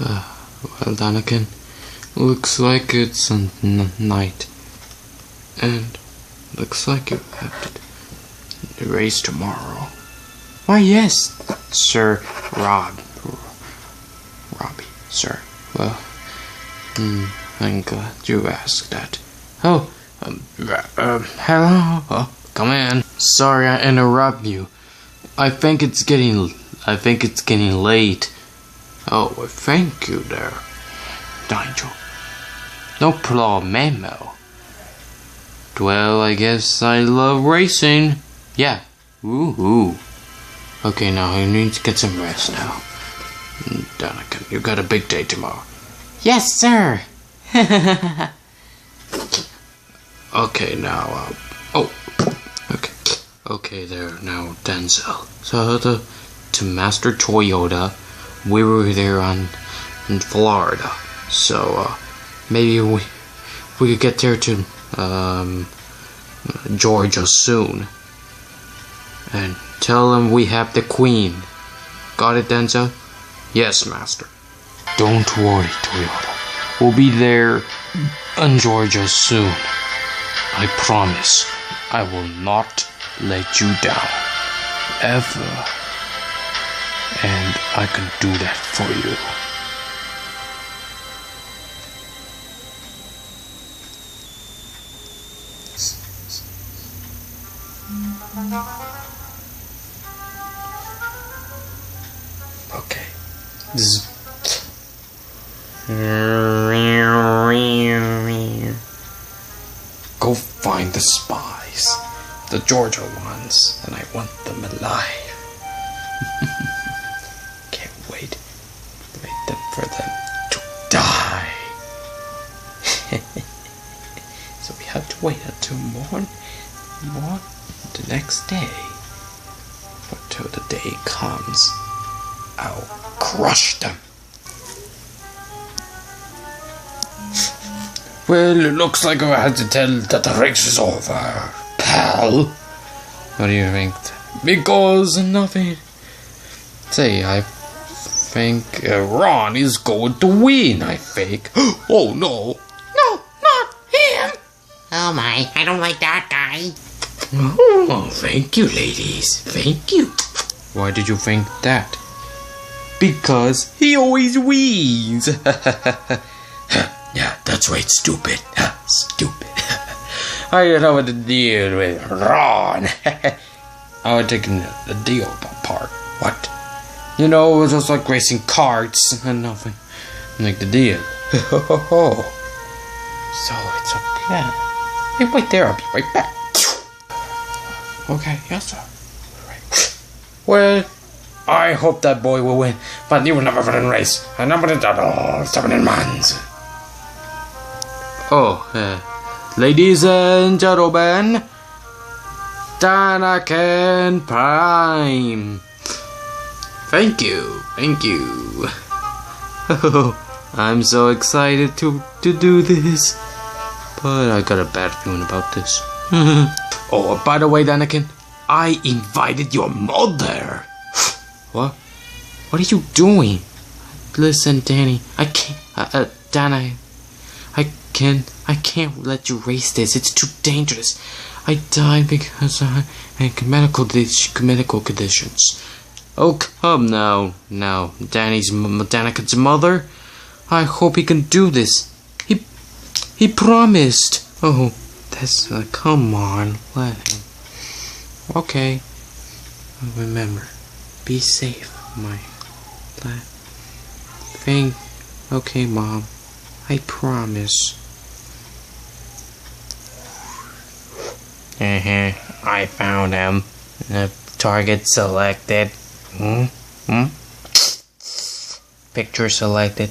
Well, Danakin, looks like it's night. And looks like you have to race tomorrow. Why, yes, Sir Robbie, sir. Well, I'm glad you asked that. Oh, hello? Oh, come in. Sorry I interrupt you. I think it's getting late. Oh, thank you there, Nigel. No problemo. Well, I guess I love racing. Yeah. Woohoo. Okay, now I need to get some rest now. Danakin, you got a big day tomorrow. Yes, sir. Okay, now, Okay, there, now, Denzel. So, to Master Toyota, we were there in Florida. So, maybe we could get there to, Georgia soon. And tell them we have the Queen. Got it, Denzel? Yes, Master. Don't worry, Toyota. We'll be there in Georgia soon. I promise I will not let you down. Ever. And I can do that for you. Okay. Go find the spies, the Georgia ones, and I want them alive. Can't wait for them to die. So we have to wait until morning, the next day. But till the day comes, I'll crush them. Well, it looks like I had to tell that the race is over, pal. What do you think? Because nothing. Say, I think Ron is going to win, I think. Oh, no. No, not him. Oh my, I don't like that guy. Oh, thank you, ladies. Thank you. Why did you think that? Because he always wins. Yeah, that's right, stupid. Stupid. I don't know what to deal with Ron. I was taking the deal apart. What? You know, it was just like racing carts and nothing. Like the deal. So it's a plan. Hey, wait there, I'll be right back. Okay, yes sir. Right. Well, I hope that boy will win, but you will never win a race. And I'm gonna do all 7 months. Oh, ladies and gentlemen, Danakin Prime. Thank you. Oh, I'm so excited to do this, but I got a bad feeling about this. Oh, by the way, Danakin, I invited your mother. What? What are you doing? Listen, Danny, I can't, Dana. I can't let you race this. It's too dangerous. I died because I had medical conditions. Oh, come now. Danakin's mother. I hope he can do this. He promised. Oh, that's come on, let him. Okay. Remember, be safe, my lad. Okay, Mom. I promise. I found him. Target selected. Picture selected.